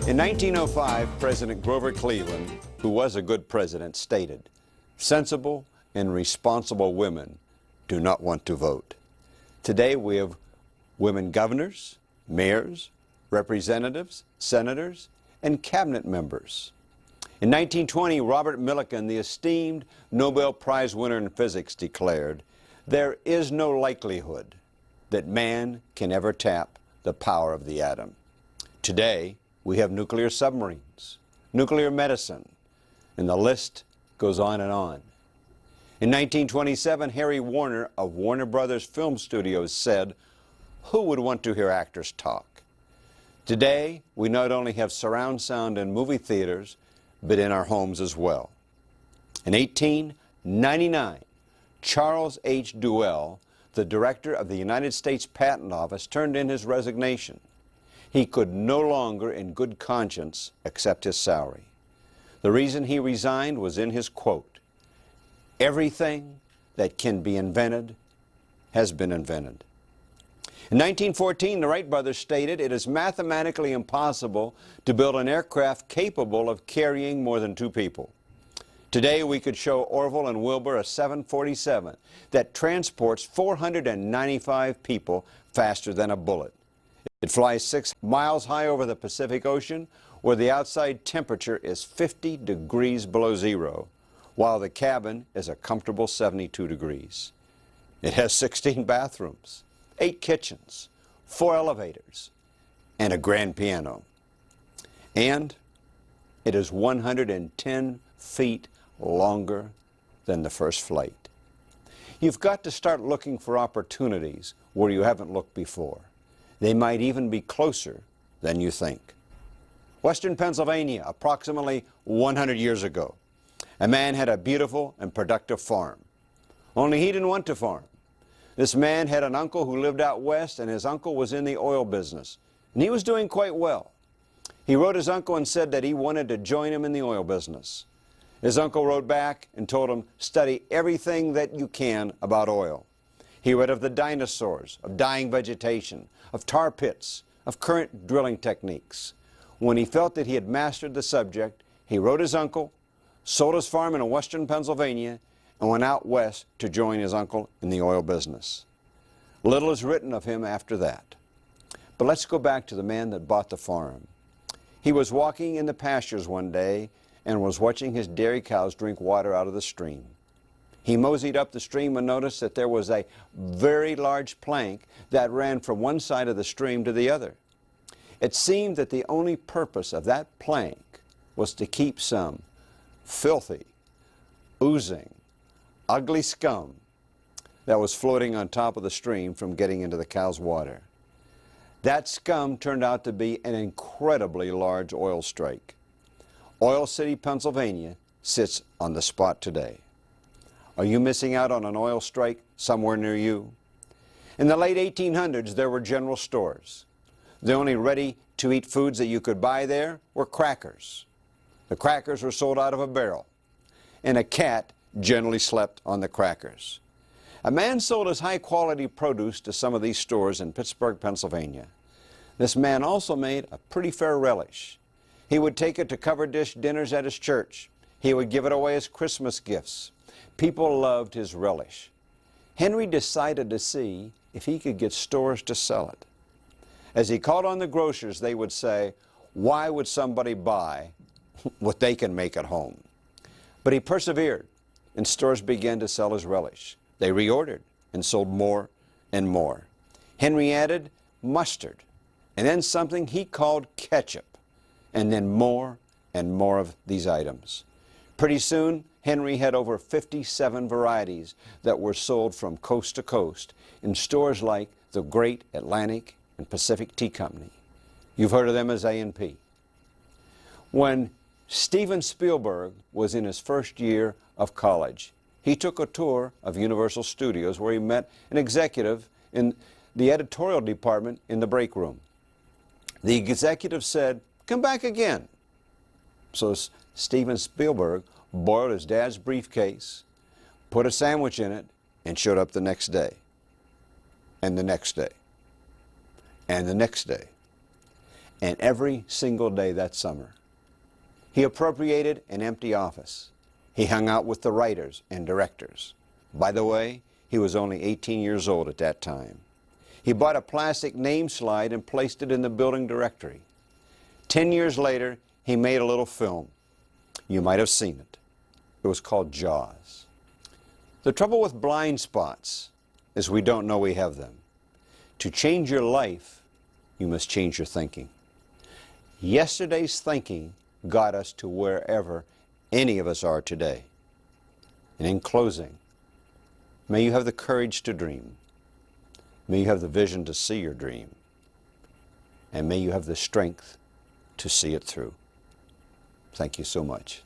In 1905, President Grover Cleveland, who was a good president, stated, "Sensible and responsible women do not want to vote." Today we have women governors, mayors, representatives, senators, and cabinet members. In 1920, Robert Millikan, the esteemed Nobel Prize winner in physics, declared, "There is no likelihood that man can ever tap the power of the atom." Today, we have nuclear submarines, nuclear medicine, and the list goes on and on. In 1927, Harry Warner of Warner Brothers Film Studios said, "Who would want to hear actors talk?" Today, we not only have surround sound in movie theaters, but in our homes as well. In 1899, Charles H. Duell, the director of the United States Patent Office, turned in his resignation. He could no longer in good conscience accept his salary. The reason he resigned was in his quote, "Everything that can be invented has been invented." In 1914, the Wright brothers stated, "It is mathematically impossible to build an aircraft capable of carrying more than 2 people." Today, we could show Orville and Wilbur a 747 that transports 495 people faster than a bullet. It flies 6 miles high over the Pacific Ocean, where the outside temperature is 50 degrees below zero, while the cabin is a comfortable 72 degrees. It has 16 bathrooms, 8 kitchens, 4 elevators, and a grand piano. And it is 110 feet longer than the first flight. You've got to start looking for opportunities where you haven't looked before. They might even be closer than you think. Western Pennsylvania, approximately 100 years ago, a man had a beautiful and productive farm. Only he didn't want to farm. This man had an uncle who lived out west, and his uncle was in the oil business, and he was doing quite well. He wrote his uncle and said that he wanted to join him in the oil business. His uncle wrote back and told him, "Study everything that you can about oil." He read of the dinosaurs, of dying vegetation, of tar pits, of current drilling techniques. When he felt that he had mastered the subject, he wrote his uncle, sold his farm in western Pennsylvania, and went out west to join his uncle in the oil business. Little is written of him after that. But let's go back to the man that bought the farm. He was walking in the pastures one day and was watching his dairy cows drink water out of the stream. He moseyed up the stream and noticed that there was a very large plank that ran from one side of the stream to the other. It seemed that the only purpose of that plank was to keep some filthy, oozing, ugly scum that was floating on top of the stream from getting into the cow's water. That scum turned out to be an incredibly large oil strike. Oil City, Pennsylvania sits on the spot today. Are you missing out on an oil strike somewhere near you? In the late 1800s, there were general stores. The only ready-to-eat foods that you could buy there were crackers. The crackers were sold out of a barrel, and a cat generally slept on the crackers. A man sold his high-quality produce to some of these stores in Pittsburgh, Pennsylvania. This man also made a pretty fair relish. He would take it to covered dish dinners at his church. He would give it away as Christmas gifts. People loved his relish. Henry decided to see if he could get stores to sell it. As he called on the grocers, they would say, "Why would somebody buy what they can make at home?" But he persevered, and stores began to sell his relish. They reordered and sold more and more. Henry added mustard, and then something he called ketchup, and then more and more of these items. Pretty soon, Henry had over 57 varieties that were sold from coast to coast in stores like the Great Atlantic and Pacific Tea Company. You've heard of them as A&P. When Steven Spielberg was in his first year of college, he took a tour of Universal Studios where he met an executive in the editorial department in the break room. The executive said, "Come back again." So Steven Spielberg borrowed his dad's briefcase, put a sandwich in it, and showed up the next day, and the next day, and the next day, and every single day that summer. He appropriated an empty office. He hung out with the writers and directors. By the way, he was only 18 years old at that time. He bought a plastic name slide and placed it in the building directory. 10 years later, he made a little film. You might have seen it. It was called Jaws. The trouble with blind spots is we don't know we have them. To change your life, you must change your thinking. Yesterday's thinking got us to wherever any of us are today. And in closing, may you have the courage to dream. May you have the vision to see your dream. And may you have the strength to see it through. Thank you so much.